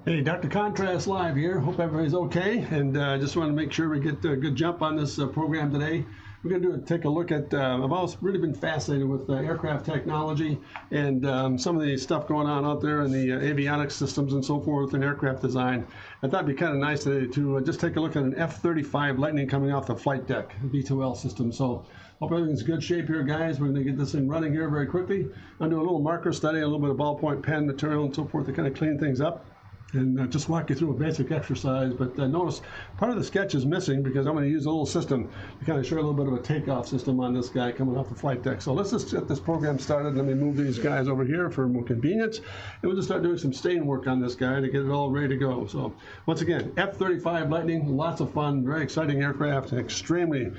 Hey, Dr. Contrast Live here. Hope everybody's okay, and just want to make sure we get a good jump on this program today. We're going to take a look at, I've always really been fascinated with aircraft technology and some of the stuff going on out there in the avionics systems and so forth in aircraft design. I thought it'd be kind of nice today to just take a look at an F-35 Lightning coming off the flight deck, VTOL system. So hope everything's in good shape here, guys. We're going to get this thing running here very quickly. I'll do a little marker study, a little bit of ballpoint pen material and so forth to kind of clean things up. And just walk you through a basic exercise, but notice part of the sketch is missing because I'm going to use a little system to kind of show a little bit of a takeoff system on this guy coming off the flight deck. So let's just get this program started. Let me move these guys over here for more convenience, and we'll just start doing some stain work on this guy to get it all ready to go. So once again, F-35 Lightning, lots of fun, very exciting aircraft, and extremely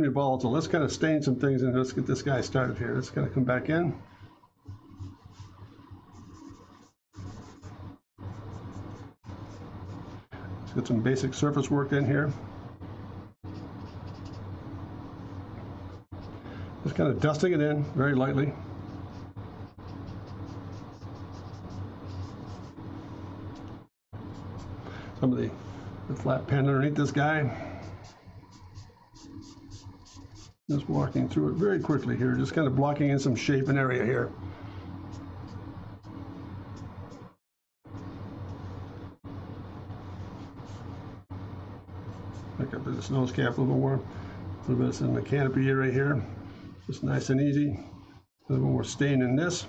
volatile. Let's kind of stain some things and let's get this guy started here. Let's kind of come back in. Get some basic surface work in here. Just kind of dusting it in very lightly. Some of the flat pen underneath this guy. Just walking through it very quickly here, just kind of blocking in some shape and area here. Pick up this nose cap a little more. A little bit in the canopy area here. Just nice and easy. A little more stain in this.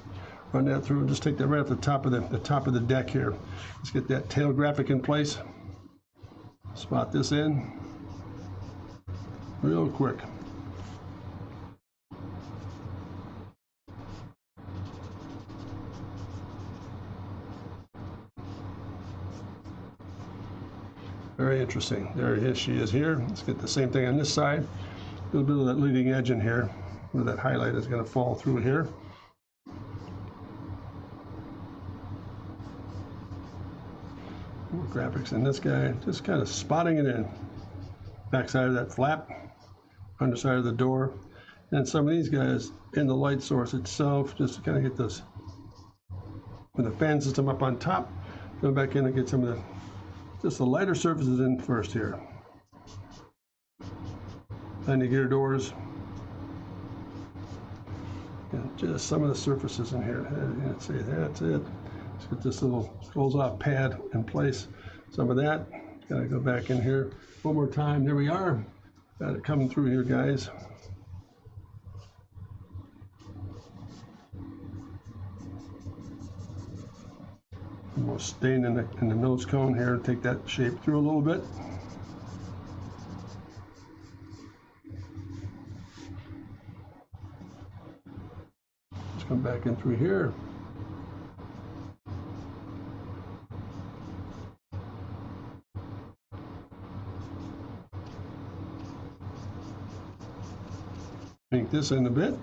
Run that through and just take that right off the top of the deck here. Let's get that tail graphic in place. Spot this in. Real quick. Very interesting. There she is here. Let's get the same thing on this side. A little bit of that leading edge in here, where that highlight is going to fall through here. More graphics in this guy. Just kind of spotting it in. Backside of that flap, underside of the door, and some of these guys in the light source itself, just to kind of get this, with the fan system up on top, go back in and get some of just the lighter surfaces in first here. Landing gear doors. And just some of the surfaces in here. Let's see, that's it. Let's get this little close off pad in place. Some of that. Gotta go back in here one more time. There we are. Got it coming through here, guys. More stain in the nose cone here. Take that shape through a little bit. Let's come back in through here. Paint this in a bit.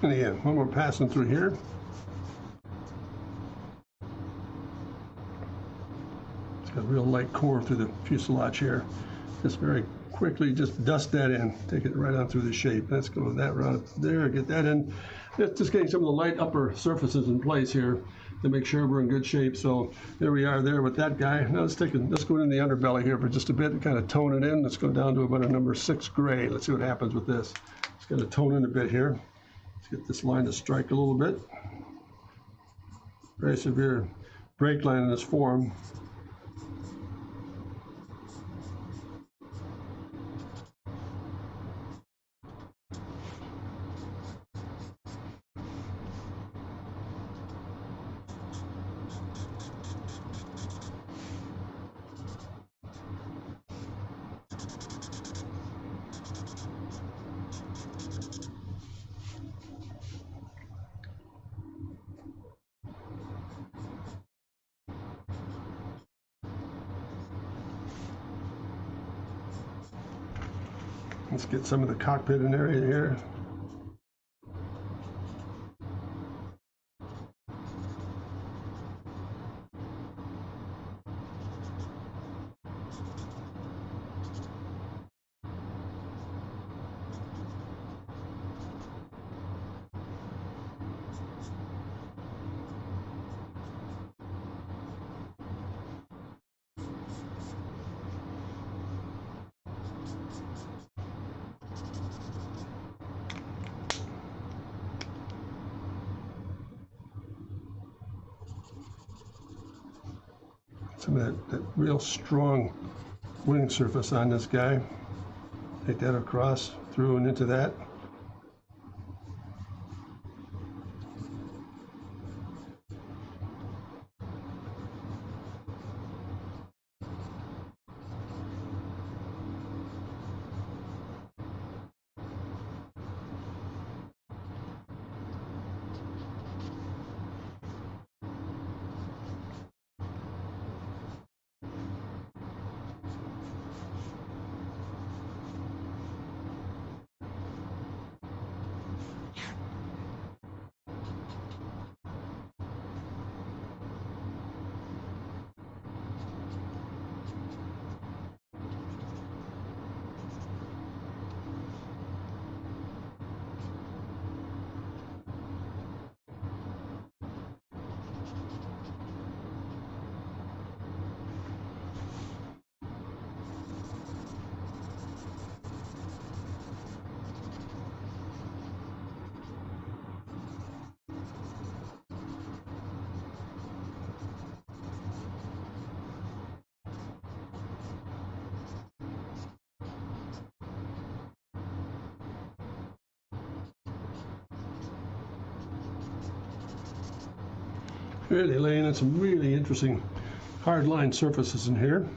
And again, one more passing through here. It's got a real light core through the fuselage here. Just very quickly, just dust that in. Take it right on through the shape. Let's go with that right there, get that in. Just getting some of the light upper surfaces in place here to make sure we're in good shape. So there we are there with that guy. Now let's go in the underbelly here for just a bit and kind of tone it in. Let's go down to about a number 6 gray. Let's see what happens with this. It's going to tone in a bit here. Let's get this line to strike a little bit. Very severe break line in this form. Let's get some of the cockpit in area here. some of that real strong wing surface on this guy. Take that across, through and into that. Really laying in some really interesting hard line surfaces in here,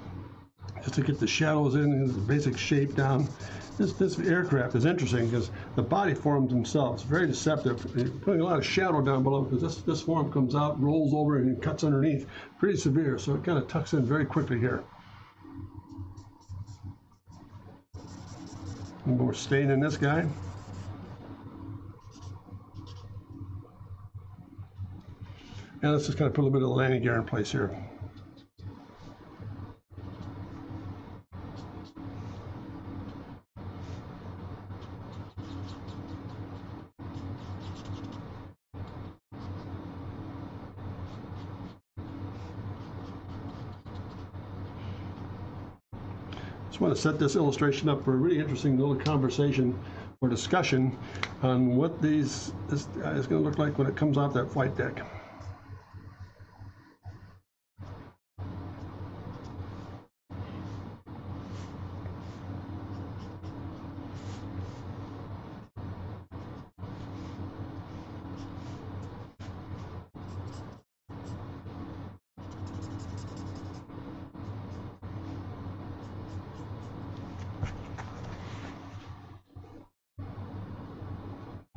just to get the shadows in and the basic shape down. This aircraft is interesting because the body forms themselves very deceptive. You're putting a lot of shadow down below because this form comes out, rolls over, and cuts underneath. Pretty severe, so it kind of tucks in very quickly here. And more stain in this guy. And let's just kind of put a little bit of landing gear in place here. Just want to set this illustration up for a really interesting little conversation or discussion on what this guy is going to look like when it comes off that flight deck.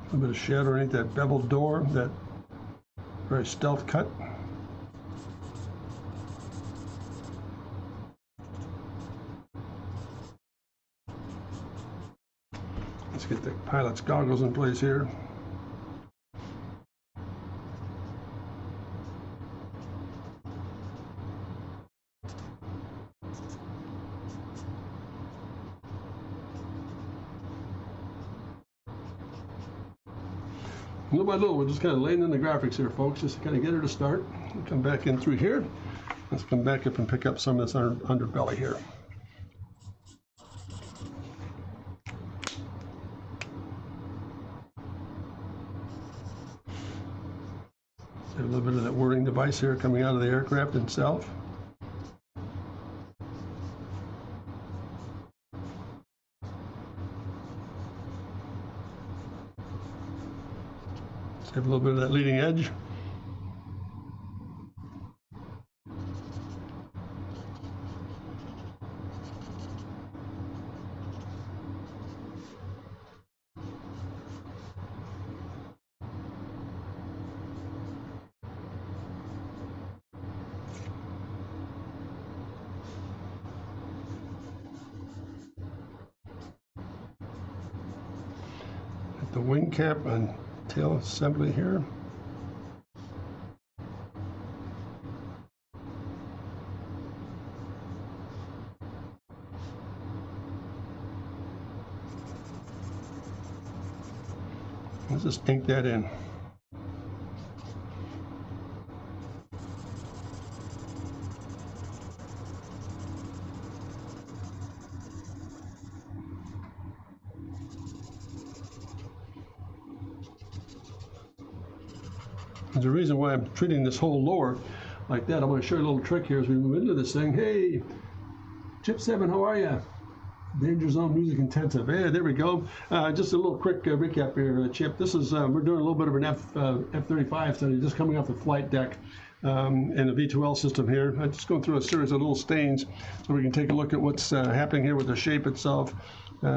A little bit of shadow underneath that beveled door, that very stealth cut. Let's get the pilot's goggles in place here. Little by little, we're just kind of laying in the graphics here, folks, just to kind of get her to start. We'll come back in through here. Let's come back up and pick up some of this underbelly here. So a little bit of that whirring device here coming out of the aircraft itself. Have a little bit of that leading edge. At the wing cap and tail assembly here. Let's just ink that in. There's a reason why I'm treating this whole lower like that. I'm going to show you a little trick here as we move into this thing. Hey, Chip 7, how are you? Danger Zone Music Intensive. Hey, there we go. Just a little quick recap here, Chip. This is we're doing a little bit of an F-35 study, just coming off the flight deck in the VTOL system here. I'm just going through a series of little stains so we can take a look at what's happening here with the shape itself.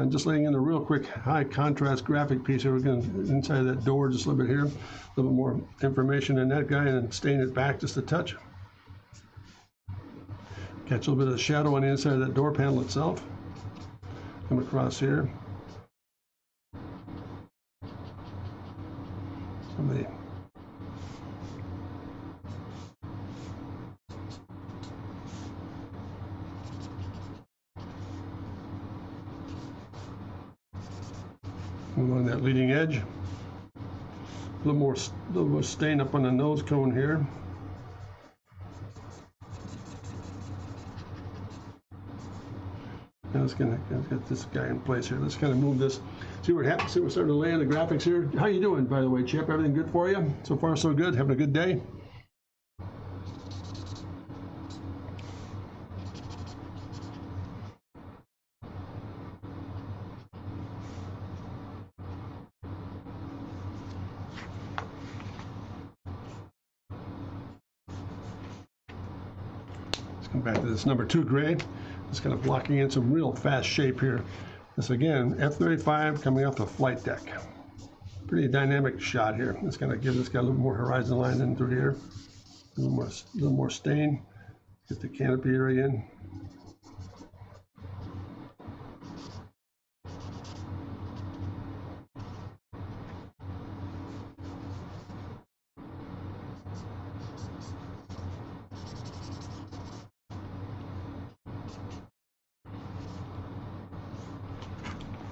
Just laying in a real quick high contrast graphic piece here. We're going to inside of that door just a little bit here, a little bit more information in that guy, and then stain it back just a touch. Catch a little bit of the shadow on the inside of that door panel itself. Come across here. Somebody. Along that leading edge. A little more stain up on the nose cone here. Let's get this guy in place here. Let's kind of move this, see what happens. See we're starting to land the graphics here. How you doing, by the way, Chip? Everything good for you? So far, so good. Having a good day? Let's come back to this number 2 gray. It's kind of blocking in some real fast shape here. This again, F-35 coming off the flight deck. Pretty dynamic shot here. Let's kind of give this guy a little more horizon line in through here. A little more stain. Get the canopy area in.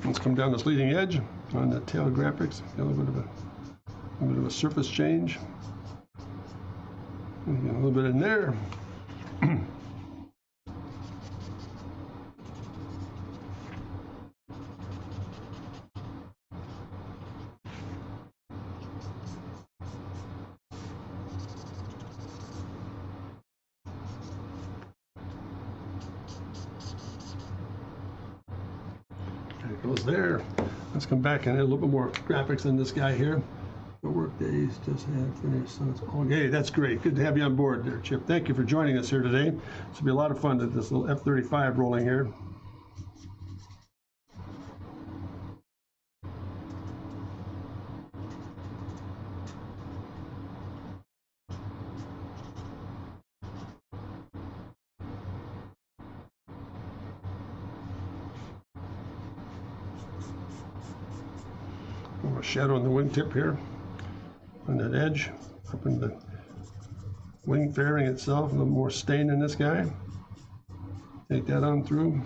Let's come down this leading edge on the tail graphics. Got a little bit of a surface change. Get a little bit in there. It goes there. Let's come back and add a little bit more graphics on this guy here. The work days just had finished, so it's okay. That's great. Good to have you on board there, Chip. Thank you for joining us here today. This will be a lot of fun to this little F-35 rolling here. A shadow on the wingtip here, on that edge, up in the wing fairing itself, a little more stain in this guy. Take that on through.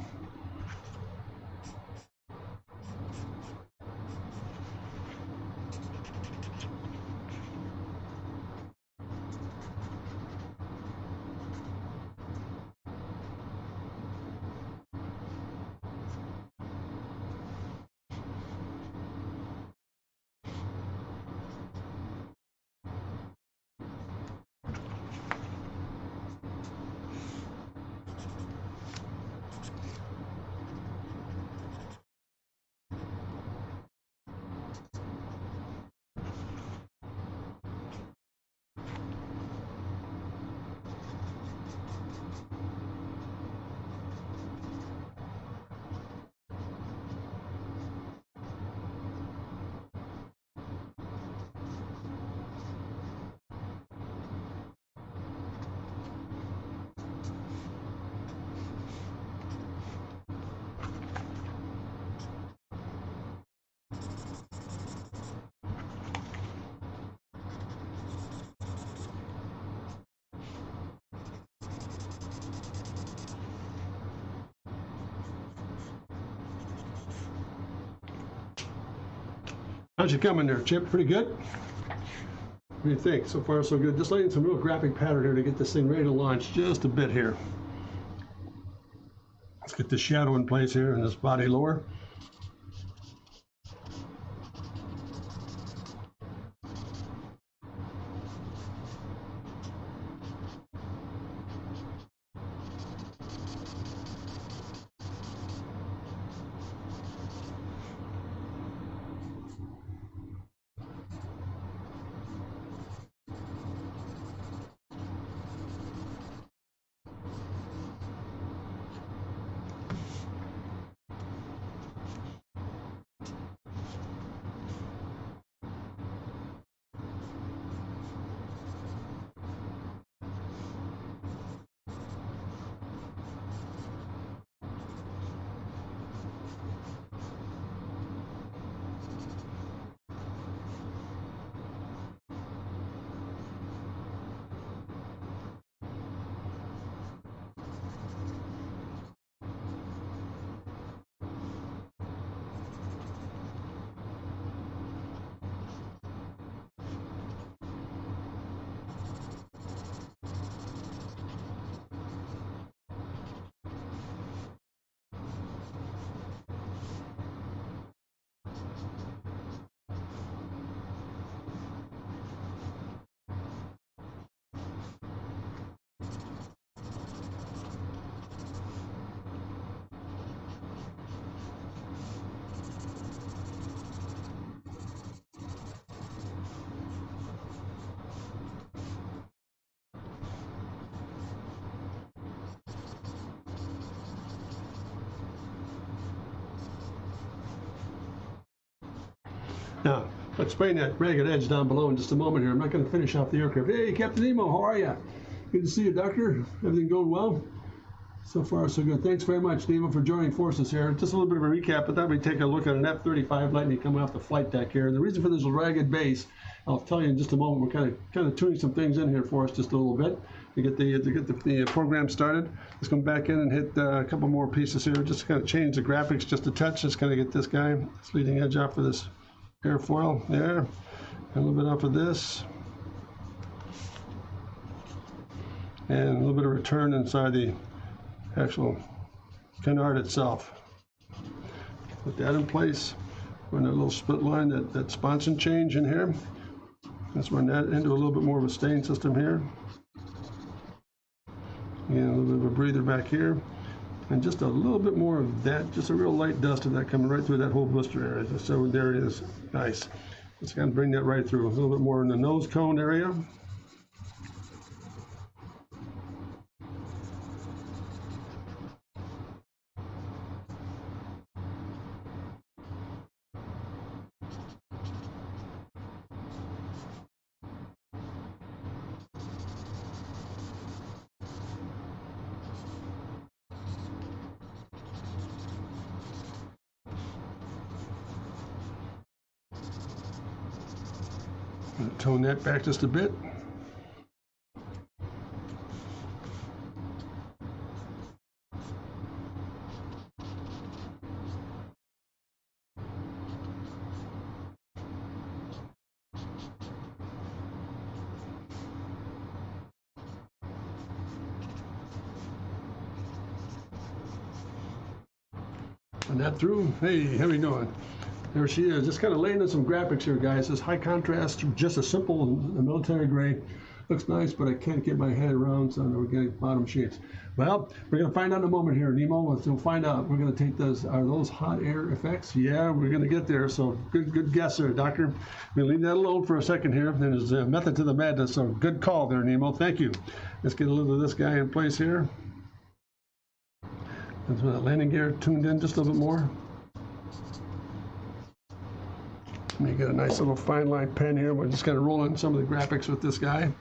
How's it coming there, Chip? Pretty good? What do you think? So far, so good. Just laying some real graphic pattern here to get this thing ready to launch just a bit here. Let's get the shadow in place here in this body lower. Now, I'll explain that ragged edge down below in just a moment here. I'm not going to finish off the aircraft. Hey, Captain Nemo, how are you? Good to see you, Doctor. Everything going well? So far, so good. Thanks very much, Nemo, for joining forces here. Just a little bit of a recap, but then we take a look at an F-35 Lightning coming off the flight deck here. And the reason for this ragged base, I'll tell you in just a moment. We're kind of tuning some things in here for us just a little bit to get the program started. Let's come back in and hit a couple more pieces here. Just to kind of change the graphics just a touch. Just kind of get this guy, this leading edge off of this airfoil there, and a little bit off of this, and a little bit of return inside the actual canard itself. Put that in place. Run that little split line, that sponson change in here. Let's run that into a little bit more of a stain system here. And a little bit of a breather back here. And just a little bit more of that, just a real light dust of that coming right through that whole blister area. So there it is. Nice. Let's kind of bring that right through. A little bit more in the nose cone area. Tone that back just a bit. Run that through. Hey, how we doing? There she is, just kind of laying in some graphics here, guys. This high contrast, just a simple military gray. Looks nice, but I can't get my head around some of the organic bottom shades. Well, we're going to find out in a moment here, Nemo. We'll find out. We're going to take those, are those hot air effects? Yeah, we're going to get there. So good guess there, Doctor. We'll leave that alone for a second here. There's a method to the madness, so good call there, Nemo. Thank you. Let's get a little of this guy in place here. That's that landing gear tuned in just a little bit more. Let me get a nice little fine line pen here. We're just going to roll in some of the graphics with this guy.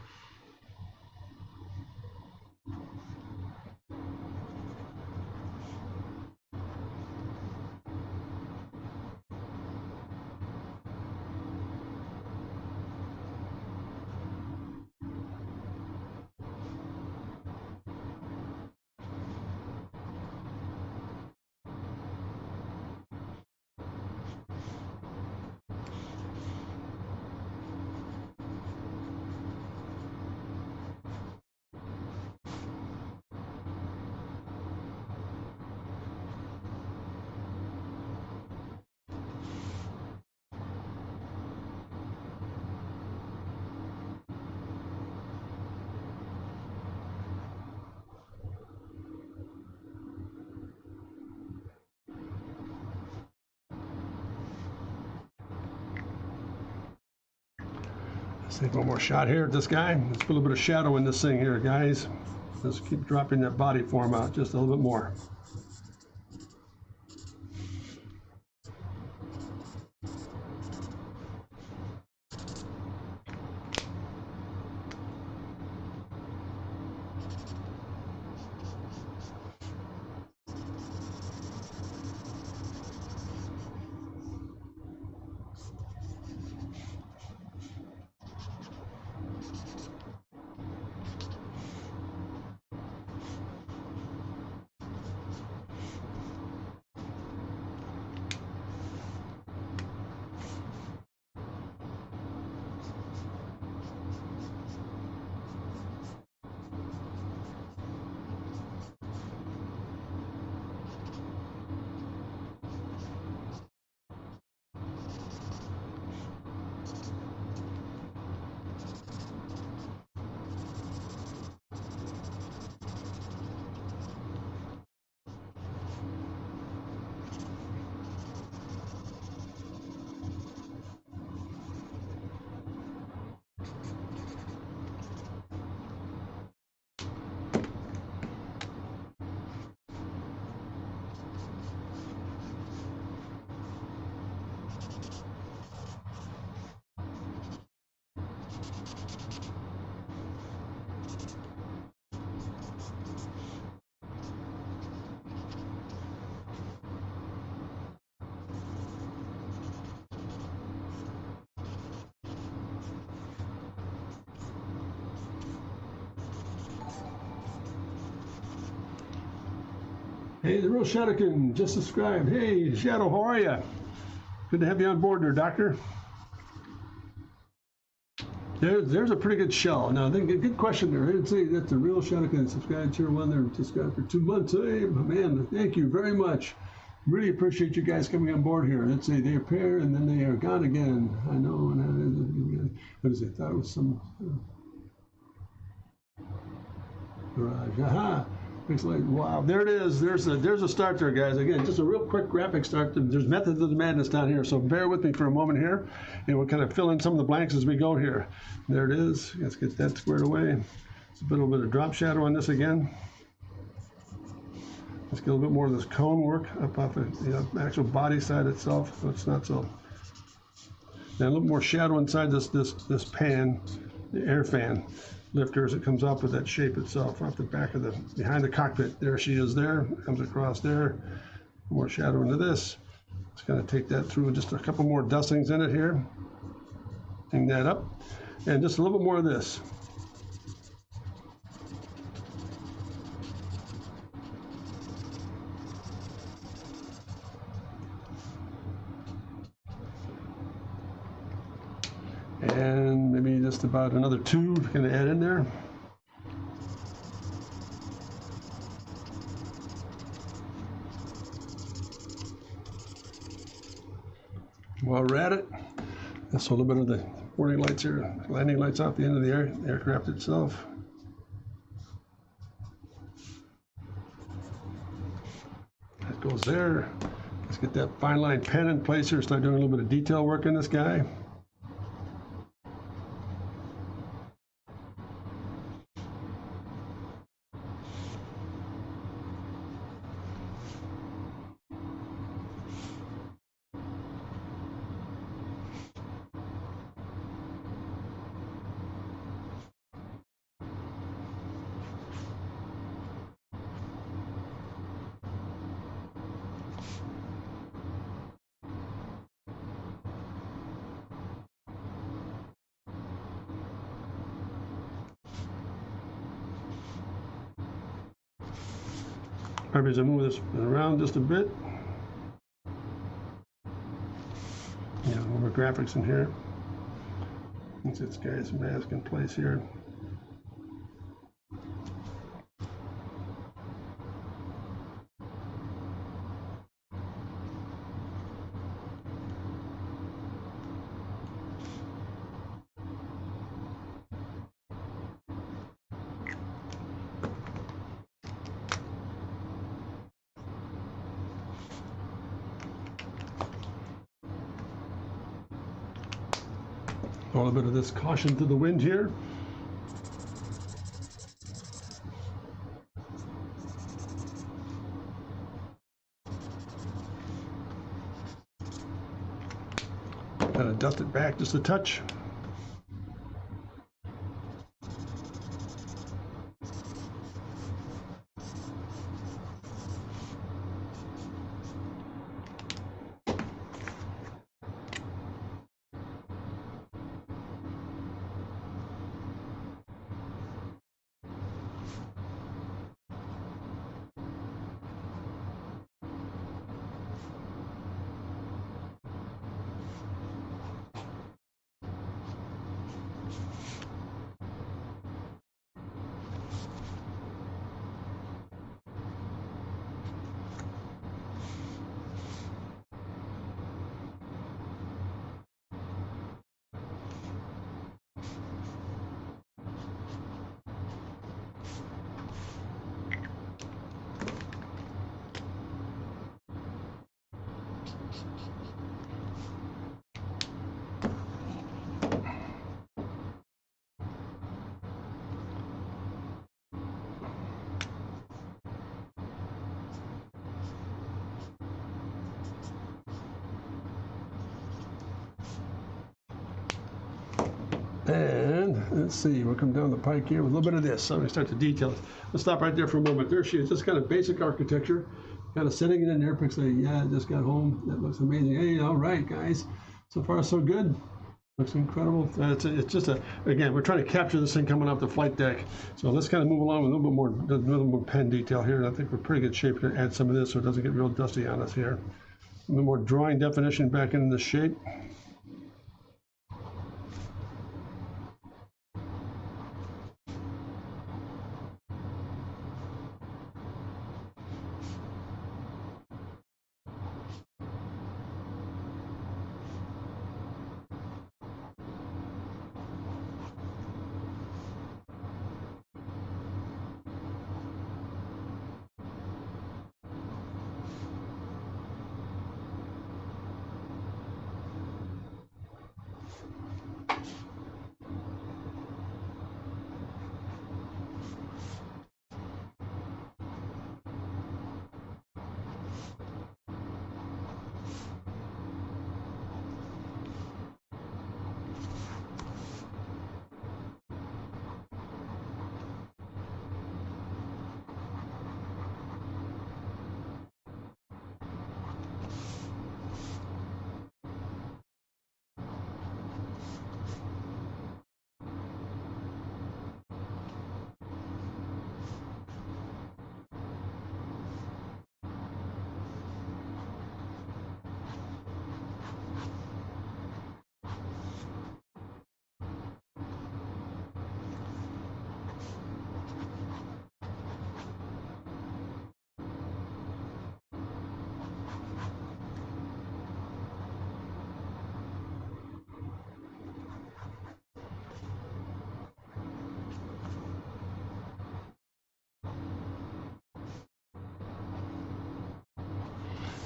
Let's take one more shot here at this guy. Let's put a little bit of shadow in this thing here, guys. Let's keep dropping that body form out just a little bit more. Hey, the real Shadowkin just subscribed. Hey, Shadow, how are you? Good to have you on board there, Doctor. There's a pretty good shell. Now, I think a good question there. I'd say that's the real Shadowkin subscribed tier 1 there, subscribed for 2 months. Hey, man, thank you very much. Really appreciate you guys coming on board here. Let's say they appear and then they are gone again. I know. What is it? I thought it was some garage. Aha. Looks like, wow, there it is. There's a start there, guys. Again, just a real quick graphic start. There's methods of the madness down here, so bear with me for a moment here, and we'll kind of fill in some of the blanks as we go here. There it is. Let's get that squared away. It's a little bit of drop shadow on this again. Let's get a little bit more of this cone work up off the actual body side itself, so it's not so. Then a little more shadow inside this pan, the air fan lifter, as it comes up with that shape itself off the back of behind the cockpit. There she is there, comes across there. More shadow into this. Just gonna take that through, just a couple more dustings in it here. Hang that up. And just a little bit more of this. And maybe just about another 2 gonna add in there. While we're at it, that's a little bit of the warning lights here, landing lights off the end of the aircraft itself. That goes there. Let's get that fine line pen in place here, start doing a little bit of detail work in this guy. Probably as I move this around just a bit. Yeah, more graphics in here. Once this guy's mask in place here. A little bit of this caution to the wind here. Kind of dust it back just a touch. And let's see, we'll come down the pike here with a little bit of this. So I'm going to start to detail it. Let's stop right there for a moment. There she is, just kind of basic architecture. Kind of sitting in there, say, yeah, I just got home. That looks amazing. Hey, all right, guys. So far, so good. Looks incredible. It's just again, we're trying to capture this thing coming off the flight deck. So let's kind of move along with a little more pen detail here. And I think we're pretty good shape to add some of this so it doesn't get real dusty on us here. A little more drawing definition back into the shape.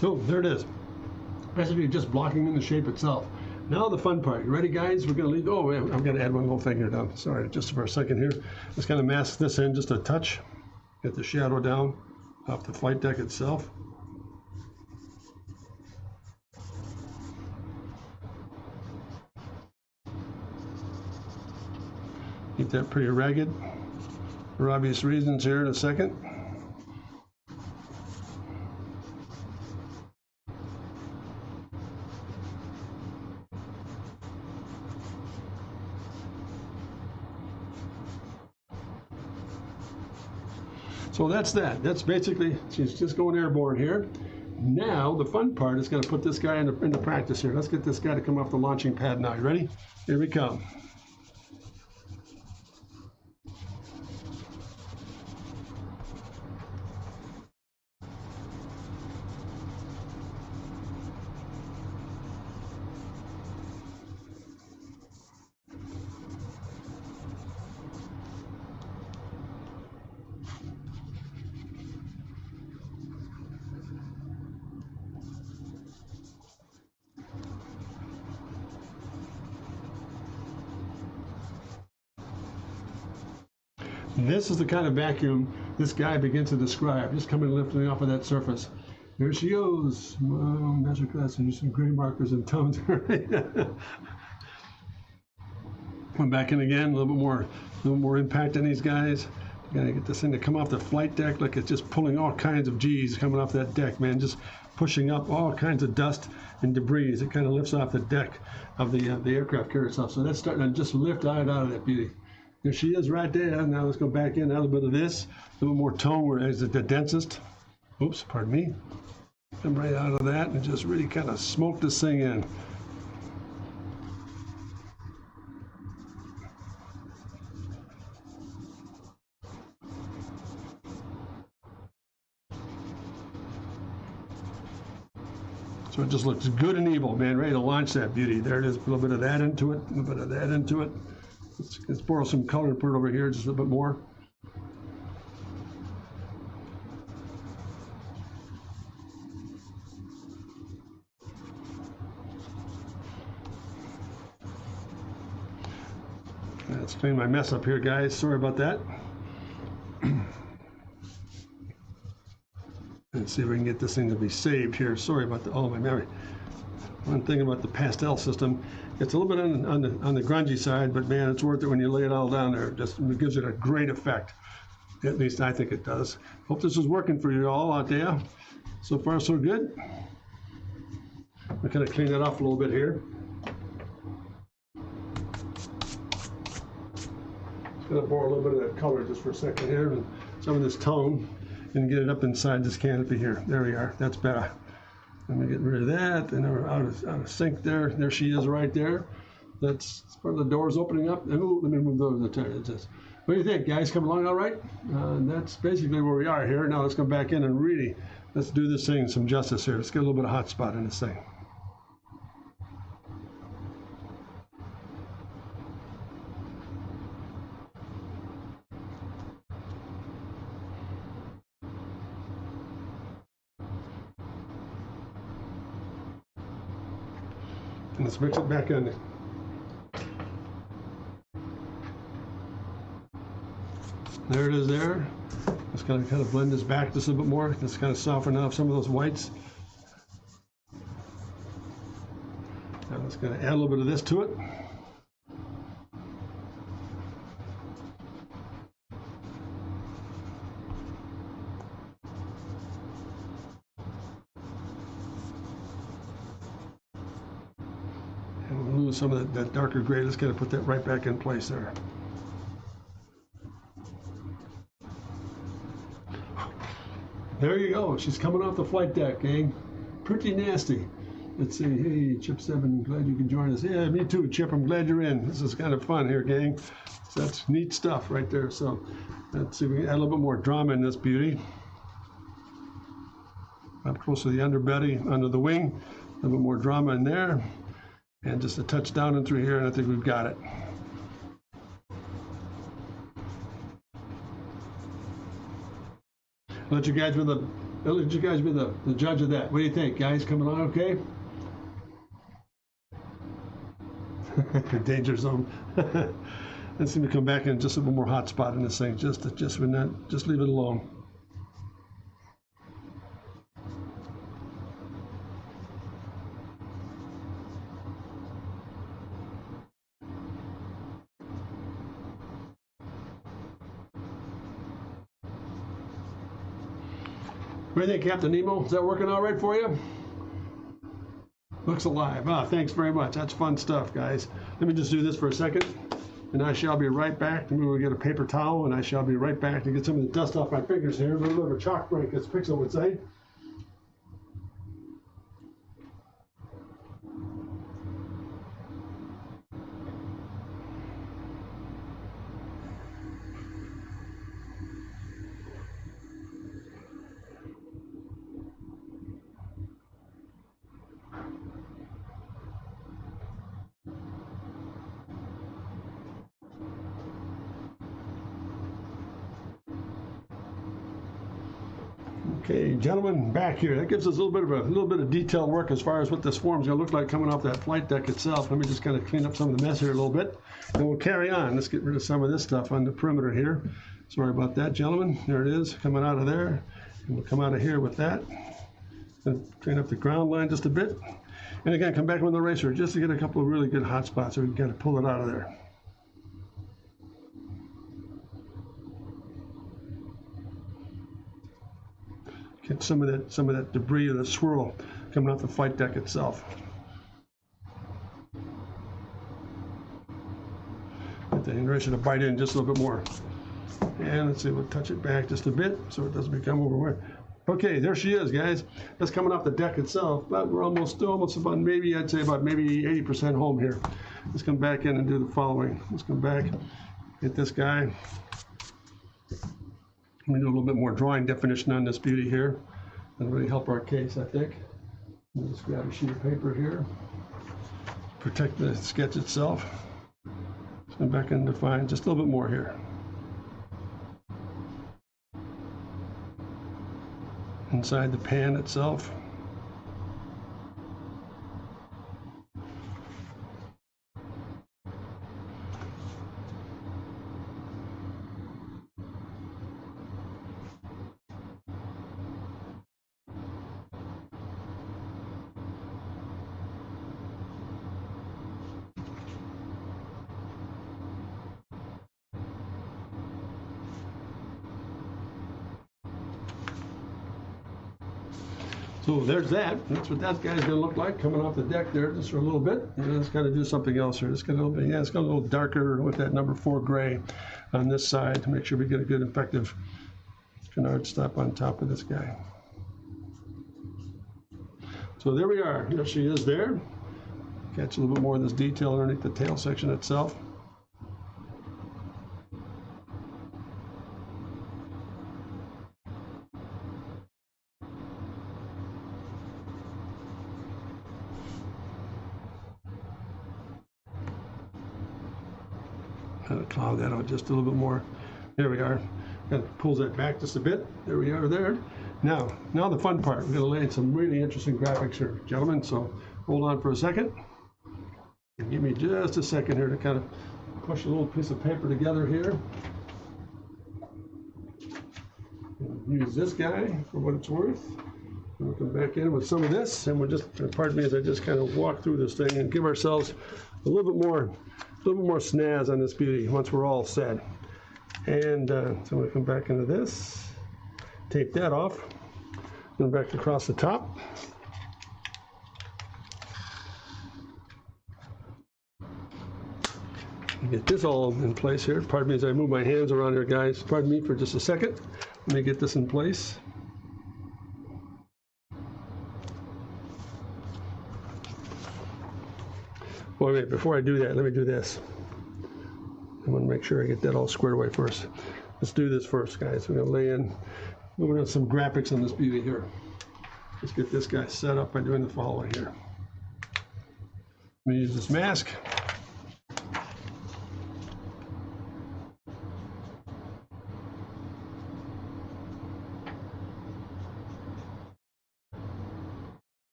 So there it is. Basically just blocking in the shape itself. Now the fun part. You ready, guys? We're going to leave. Oh, I've got to add one little thing here down. Sorry, just for a second here. Let's kind of mask this in just a touch. Get the shadow down off the flight deck itself. Keep that pretty ragged for obvious reasons here in a second. So that's that. That's basically, she's just going airborne here. Now the fun part is going to put this guy into practice here. Let's get this guy to come off the launching pad now. You ready? Here we come. This is the kind of vacuum this guy begins to describe, just coming lifting off of that surface. There she goes. Measure class and use some gray markers and tones. Come back in again, a little more impact on these guys. Gotta get this thing to come off the flight deck like it's just pulling all kinds of G's coming off that deck, man. Just pushing up all kinds of dust and debris as it kind of lifts off the deck of the aircraft carrier itself. So that's starting to just lift out of that beauty. There she is right there. Now let's go back in, a little bit of this, a little more tone where it's the densest. Oops, pardon me. Come right out of that and just really kind of smoke this thing in. So it just looks good and evil, man, ready to launch that beauty. There it is, a little bit of that into it, a little bit of that into it. Let's borrow some color and put it over here just a little bit more. Let's clean my mess up here, guys. Sorry about that. Let's see if we can get this thing to be saved here. Sorry about all my memory. One thing about the pastel system, it's a little bit on the grungy side, but man, it's worth it when you lay it all down there. It gives it a great effect. At least I think it does. Hope this is working for you all out there. So far, so good. We're going to clean it off a little bit here. going to borrow a little bit of that color just for a second here, and some of this tone, and get it up inside this canopy here. There we are. That's better. Let me get rid of that, and we're out of sync there. There she is right there. That's part of the doors opening up. And ooh, let me move those. What do you think, guys? Coming along all right? That's basically where we are here. Now let's go back in and really, let's do this thing some justice here. Let's get a little bit of hot spot in this thing. And let's mix it back in. There it is there. Let's kind of blend this back just a little bit more. Let's kind of soften up some of those whites. Now let's kind of add a little bit of this to it. And we'll lose some of that darker gray. Let's kind of put that right back in place there. There you go. She's coming off the flight deck, gang. Pretty nasty. Let's see. Hey, Chip 7, glad you can join us. Yeah, me too, Chip. I'm glad you're in. This is kind of fun here, gang. So that's neat stuff right there. So let's see if we can add a little bit more drama in this beauty. Up close to the underbelly, under the wing. A little bit more drama in there. And just a touch down and through here, and I think we've got it. I'll let you guys be the judge of that. What do you think, guys? Coming on okay? Danger zone. Let's see me come back in just a little more hot spot in this thing. Just leave it alone. What do you think, Captain Nemo? Is that working all right for you? Looks alive. Ah, thanks very much. That's fun stuff, guys. Let me just do this for a second, and I shall be right back. I'm going to get a paper towel, and I shall be right back to get some of the dust off my fingers here. A little bit of a chalk break, as Pixel would say. Okay, gentlemen, back here. That gives us a little bit of detail work as far as what this form's going to look like coming off that flight deck itself. Let me just kind of clean up some of the mess here a little bit, and we'll carry on. Let's get rid of some of this stuff on the perimeter here. Sorry about that, gentlemen. There it is, coming out of there, and we'll come out of here with that. And clean up the ground line just a bit, and again, come back with the eraser just to get a couple of really good hot spots so we can kind of pull it out of there. Get some of that debris or the swirl coming off the flight deck itself. Get the eraser to bite in just a little bit more. And let's see, we'll touch it back just a bit so it doesn't become overwhelming. Okay, there she is, guys. That's coming off the deck itself, but we're almost about maybe, I'd say about maybe 80% home here. Let's come back in and do the following. Let's come back, get this guy. Let me do a little bit more drawing definition on this beauty here. That'll really help our case, I think. I'll just grab a sheet of paper here. Protect the sketch itself. Let's come back and define just a little bit more here. Inside the pan itself. So there's that. That's what that guy's gonna look like coming off the deck there just for a little bit. And let's kind of do something else here. Let's get a little bit, yeah, it's got a little darker with that number 4 gray. on this side to make sure we get a good effective canard stop on top of this guy. So there we are. There she is there. Catch a little bit more of this detail underneath the tail section itself. Kind of cloud that out just a little bit more. There we are. Kind of pulls that back just a bit. There we are there. Now the fun part. We're going to lay in some really interesting graphics here, gentlemen. So hold on for a second. And give me just a second here to kind of push a little piece of paper together here. And use this guy for what it's worth. And we'll come back in with some of this, and we'll just, pardon me as I just kind of walk through this thing and give ourselves a little bit more snaz on this beauty once we're all set. And so I'm going to come back into this, tape that off, and back across the top. Get this all in place here. Pardon me as I move my hands around here, guys. Pardon me for just a second. Let me get this in place. Well, wait, before I do that, let me do this. I want to make sure I get that all squared away first. Let's do this first, guys. We're going to lay in a little bit of some graphics on this beauty here. Let's get this guy set up by doing the following here. Let me use this mask.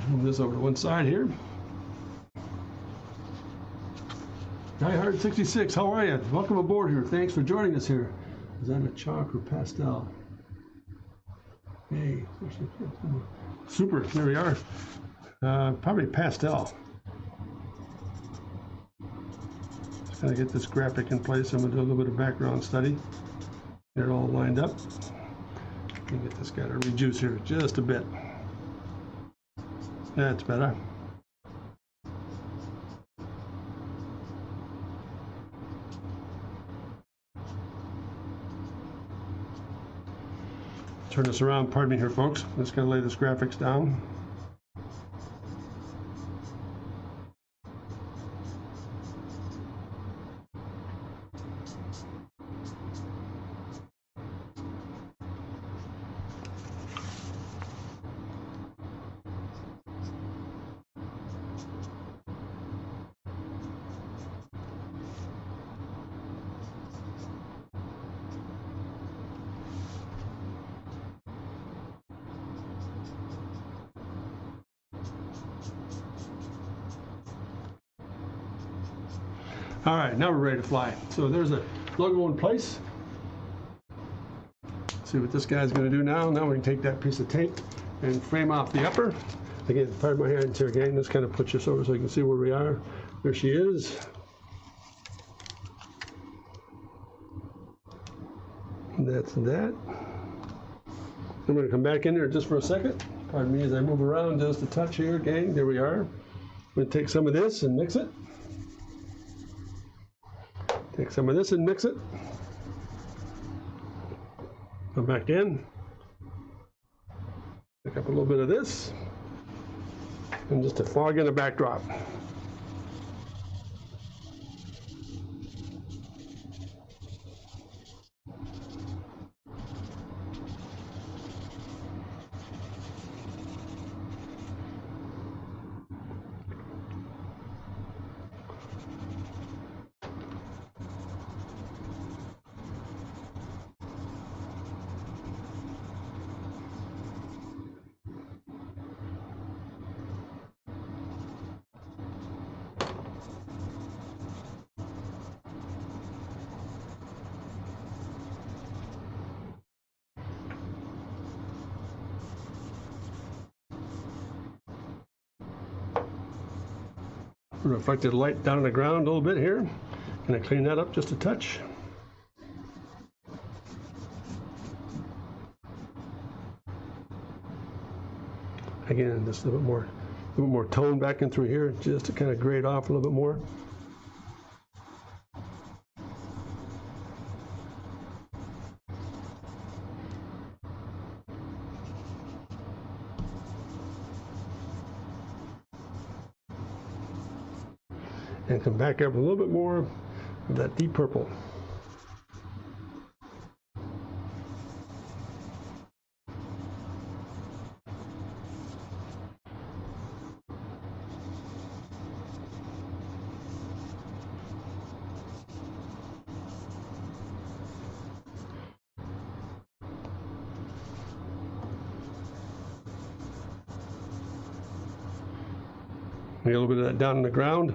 Move this over to one side here. Die-Hard66, how are you? Welcome aboard here. Thanks for joining us here. Is that a chalk or pastel? Hey, super, there we are. Probably pastel. Just gonna get this graphic in place. I'm gonna do a little bit of background study. Get it all lined up. And get this guy to rejuice here just a bit. That's better. Turn this around, pardon me here, folks. I'm just going to lay this graphics down. All right, now we're ready to fly. So there's a logo in place. See what this guy's going to do now. Now we can take that piece of tape and frame off the upper. Again, pardon my hands here again. Just kind of put this over so you can see where we are. There she is. And that's that. I'm going to come back in there just for a second. Pardon me as I move around just a touch here, gang. There we are. I'm going to take some of this and mix it. Take some of this and mix it. Come back in. Pick up a little bit of this. And just a fog in the backdrop. reflected light down on the ground a little bit here. Gonna clean that up just a touch. Again, just a little bit more tone back in through here, just to kind of grade off a little bit more. And come back up a little bit more of that deep purple. Get a little bit of that down on the ground.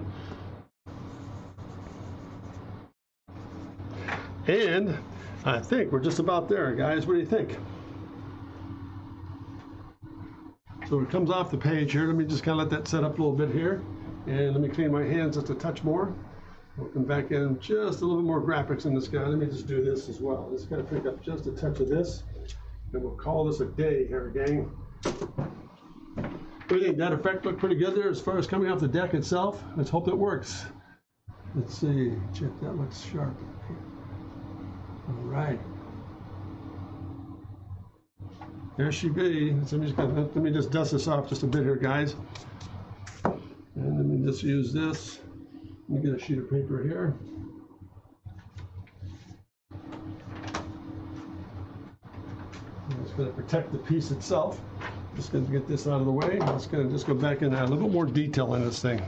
And I think we're just about there, guys. What do you think? So it comes off the page here. Let me just kind of let that set up a little bit here. And let me clean my hands just a touch more. We'll come back in just a little bit more graphics in this guy. Let me just do this as well. Just kind of pick up just a touch of this. And we'll call this a day here, gang. What do you think? That effect looked pretty good there as far as coming off the deck itself. Let's hope it works. Let's see. Check, that looks sharp. All right. There she be. Let me just dust this off just a bit here, guys. And let me just use this. Let me get a sheet of paper here. I'm just going to protect the piece itself. Just going to get this out of the way. I'm just going to just go back and add a little bit more detail in this thing.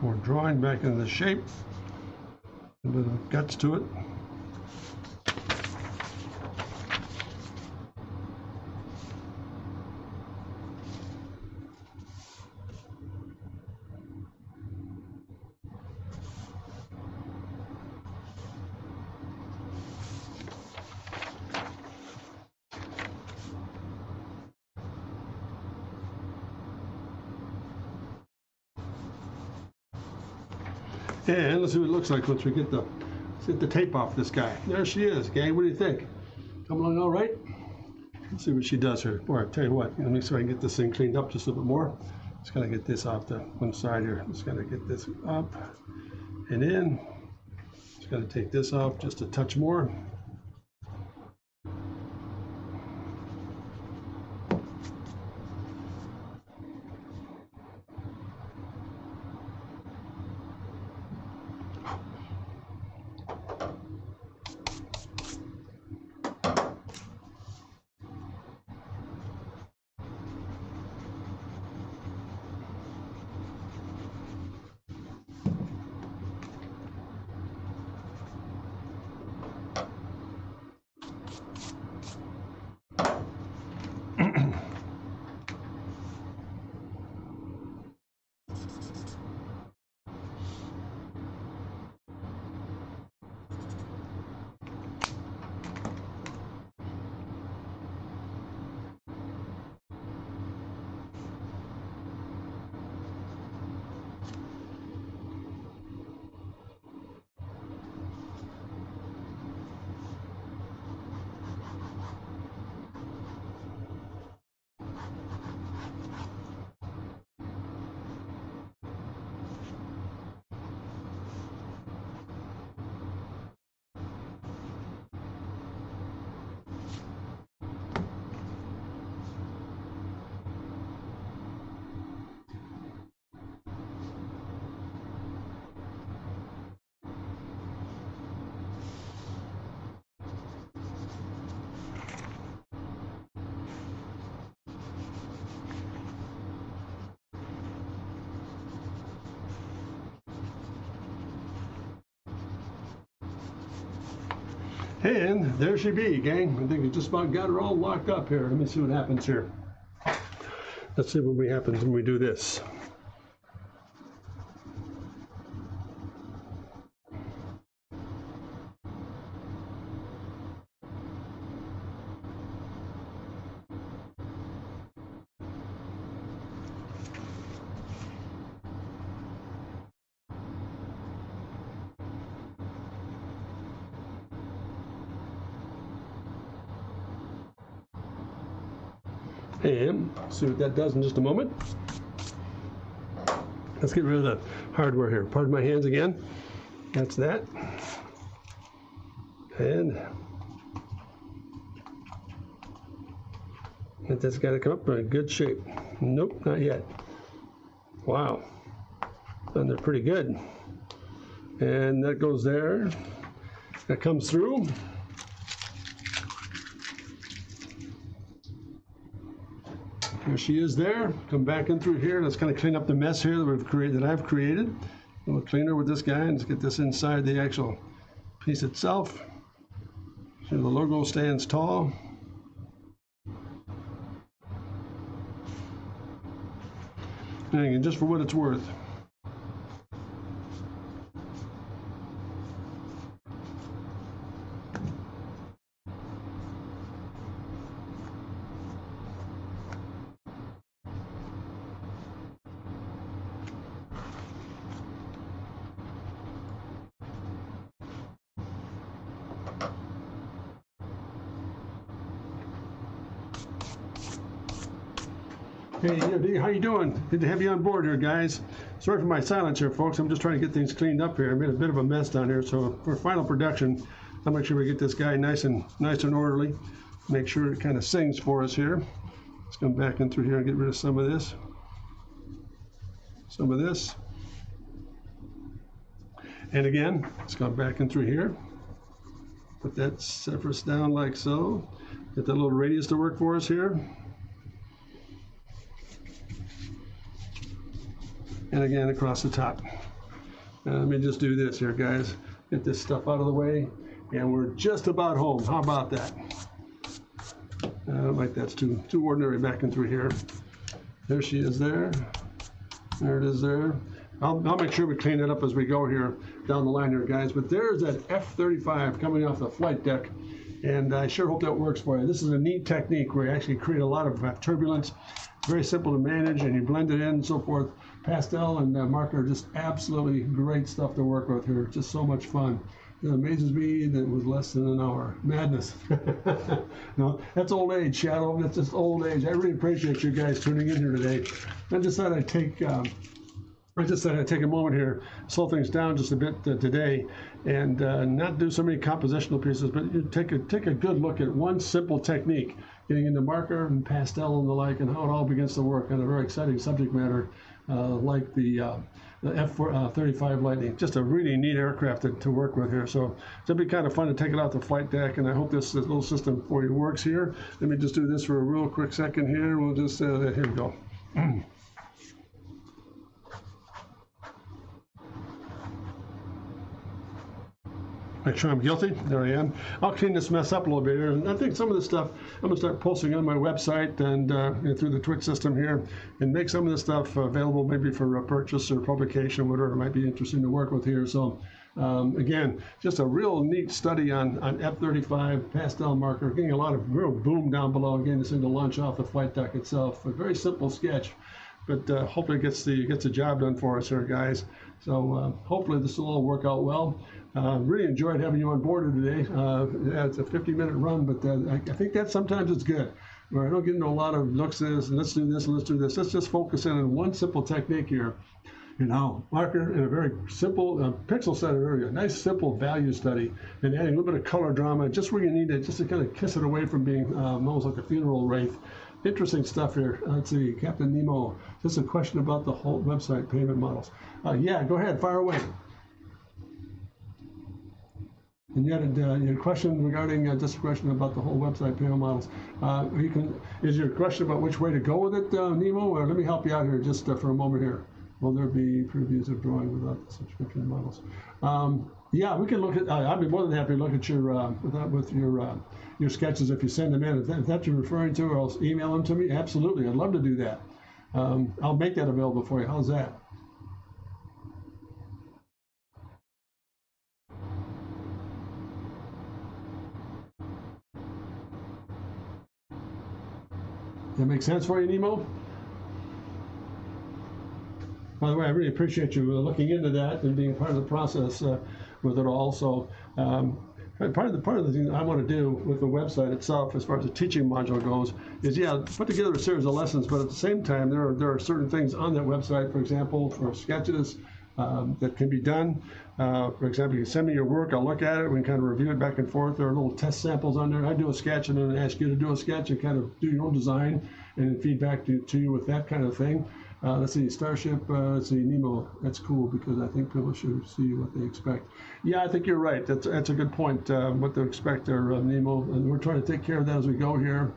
More drawing back into the shape, a bit of guts to it. And let's see what it looks like once we get the tape off this guy. There she is, gang. What do you think? Coming along all right? Let's see what she does here. Boy, I tell you what, let me see if I can get this thing cleaned up just a little bit more. Just gotta get this off the one side here. Just gotta get this up and in. Just gotta take this off just a touch more. And there she be, gang. I think we just about got her all locked up here. Let me see what happens here. Let's see what happens when we do this. And see what that does in just a moment. Let's get rid of the hardware here. Pardon my hands again. That's that. And that's got to come up in good shape. Nope, not yet. Wow. And they're pretty good. And that goes there. That comes through. There she is there. Come back in through here. Let's kind of clean up the mess here that I've created. A little cleaner with this guy, and let's get this inside the actual piece itself. So the logo stands tall. And just for what it's worth. Hey, how you doing? Good to have you on board here, guys. Sorry for my silence here, folks. I'm just trying to get things cleaned up here. I made a bit of a mess down here, so for final production, I'll make sure we get this guy nice and orderly. Make sure it kind of sings for us here. Let's come back in through here and get rid of some of this. Some of this. And again, let's come back in through here. Put that surface down like so. Get that little radius to work for us here. And again, across the top. Let me just do this here, guys. Get this stuff out of the way, and we're just about home. How about that? I don't like that's too ordinary back in through here. There she is there. There it is there. I'll make sure we clean it up as we go here down the line here, guys. But there's that F-35 coming off the flight deck, and I sure hope that works for you. This is a neat technique where you actually create a lot of turbulence. Very simple to manage, and you blend it in and so forth. Pastel and marker are just absolutely great stuff to work with here. Just so much fun. It amazes me that it was less than an hour. Madness. No, that's old age, Shadow. That's just old age. I really appreciate you guys tuning in here today. I decided I'd take a moment here, slow things down just a bit today, and not do so many compositional pieces, but you take a good look at one simple technique, getting into marker and pastel and the like, and how it all begins to work on a very exciting subject matter like the F-35 Lightning. Just a really neat aircraft to work with here. So it'll be kind of fun to take it off the flight deck, and I hope this little system for you works here. Let me just do this for a real quick second here. We'll just, here we go. Make sure I'm guilty. There I am. I'll clean this mess up a little bit here. And I think some of this stuff I'm going to start posting on my website and through the Twitch system here, and make some of this stuff available maybe for purchase or publication, whatever it might be interesting to work with here. So again, just a real neat study on F-35 pastel marker, getting a lot of real boom down below. Again, this thing to launch off the flight deck itself. A very simple sketch, but hopefully it gets the job done for us here, guys. So hopefully this will all work out well. Really enjoyed having you on board today. Yeah, it's a 50-minute run, but I think that sometimes it's good, where I don't get into a lot of looks at this, and let's do this, and let's do this. Let's just focus in on one simple technique here. You know, marker in a very simple pixel center area, nice simple value study, and adding a little bit of color drama, just where you need it, just to kind of kiss it away from being almost like a funeral wraith. Interesting stuff here. Let's see, Captain Nemo, just a question about the whole website payment models. Yeah, go ahead, fire away. And you had a question regarding just a question about the whole website payment models. Is your question about which way to go with it, Nemo? Or let me help you out here just for a moment here. Will there be previews of drawing without the subscription models? Yeah, we can look at. I'd be more than happy to look at your sketches if you send them in. If that's what you're referring to, or else email them to me. Absolutely, I'd love to do that. I'll make that available for you. How's that? That makes sense for you, Nemo? By the way, I really appreciate you looking into that and being part of the process with it all. So part of the thing I want to do with the website itself, as far as the teaching module goes, is put together a series of lessons. But at the same time, there are certain things on that website, for example, for sketches that can be done. For example, you can send me your work, I'll look at it, we can kind of review it back and forth. There are little test samples on there. I do a sketch and then ask you to do a sketch and kind of do your own design and feedback to you with that kind of thing. Let's see, Starship, let's see, Nemo, that's cool because I think people should see what they expect. Yeah, I think you're right. That's a good point, what to expect there, Nemo. And we're trying to take care of that as we go here.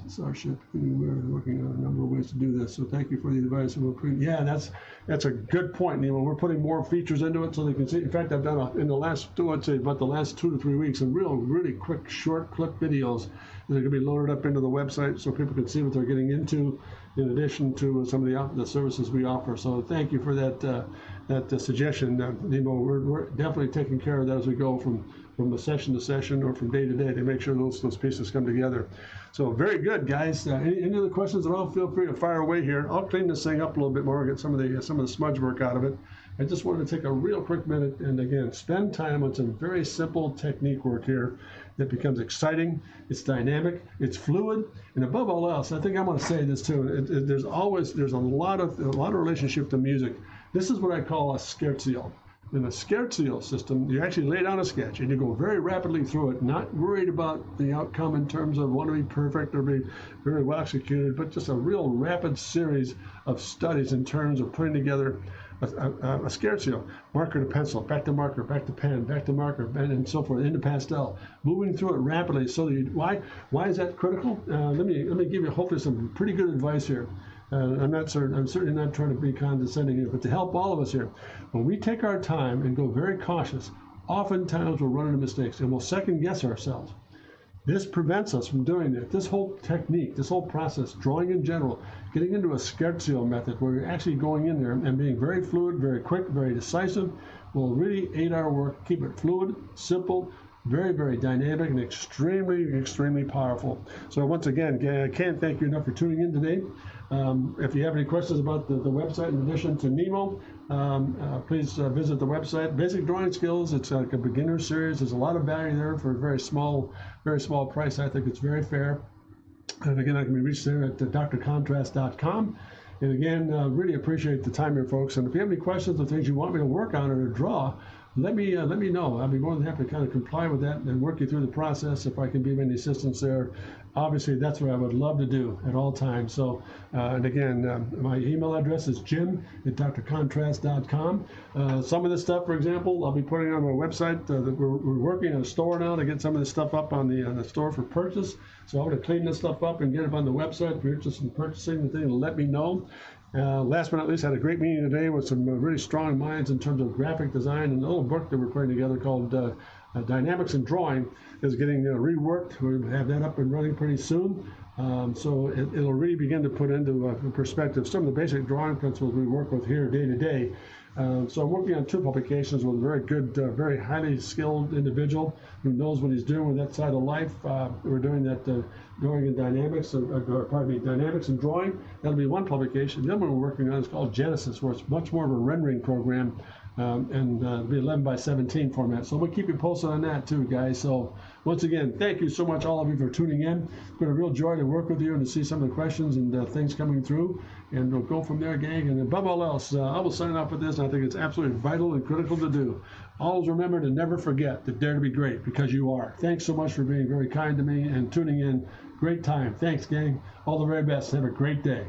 Starship, we're working on a number of ways to do this, so thank you for the advice. Yeah, that's a good point, Nemo. We're putting more features into it so they can see. In fact, I've done in the last 2 to 3 weeks, some really quick, short clip videos that are going to be loaded up into the website so people can see what they're getting into, in addition to some of the services we offer. So thank you for that suggestion, Nemo. We're definitely taking care of that as we go from session to session or from day to day to make sure those pieces come together. So very good, guys. Any other questions at all? Feel free to fire away here. I'll clean this thing up a little bit more, get some of the smudge work out of it. I just wanted to take a real quick minute and again spend time on some very simple technique work here that becomes exciting. It's dynamic, it's fluid, and above all else, I think I'm going to say this too. There's a lot of relationship to music. This is what I call a scherzo. In a scherzo system, you actually lay down a sketch and you go very rapidly through it, not worried about the outcome in terms of want to be perfect or be very well executed, but just a real rapid series of studies in terms of putting together a scherzo, marker to pencil, back to marker, back to pen, back to marker, and so forth, into pastel, moving through it rapidly. So that why is that critical? Let me give you hopefully some pretty good advice here. I'm certainly not trying to be condescending here, but to help all of us here, when we take our time and go very cautious, oftentimes we'll run into mistakes and we'll second guess ourselves. This prevents us from doing that. This whole technique, this whole process, drawing in general, getting into a scherzo method where you're actually going in there and being very fluid, very quick, very decisive, will really aid our work, keep it fluid, simple, very dynamic, and extremely powerful. So once again, I can't thank you enough for tuning in today. If you have any questions about the website, in addition to Nemo, please visit the website. Basic Drawing Skills, it's like a beginner series. There's a lot of value there for a very small price. I think it's very fair. And again, I can be reached there at drcontrast.com. And again, really appreciate the time here, folks. And if you have any questions or things you want me to work on or to draw, let me know. I'll be more than happy to kind of comply with that and work you through the process if I can be of any assistance there. Obviously, that's what I would love to do at all times. So, and again, my email address is jim@drcontrast.com. Some of this stuff, for example, I'll be putting on my website. We're working on a store now to get some of this stuff up on the store for purchase. So I'm going to clean this stuff up and get it on the website. If you're interested in purchasing the thing, let me know. Last but not least, I had a great meeting today with some really strong minds in terms of graphic design, and a little book that we're putting together called Dynamics in Drawing is getting reworked. We'll have that up and running pretty soon. So it'll really begin to put into perspective some of the basic drawing principles we work with here day to day. So I'm working on 2 publications with a very good, very highly skilled individual who knows what he's doing with that side of life. We're doing that drawing in dynamics, dynamics and drawing. That'll be one publication. The other one we're working on is called Genesis, where it's much more of a rendering program, and it'll be 11 by 17 format. So we'll keep you posted on that too, guys. So once again, thank you so much, all of you, for tuning in. It's been a real joy to work with you and to see some of the questions and things coming through. And we'll go from there, gang. And above all else, I will sign off with this, and I think it's absolutely vital and critical to do. Always remember to never forget to dare to be great, because you are. Thanks so much for being very kind to me and tuning in. Great time. Thanks, gang. All the very best. Have a great day.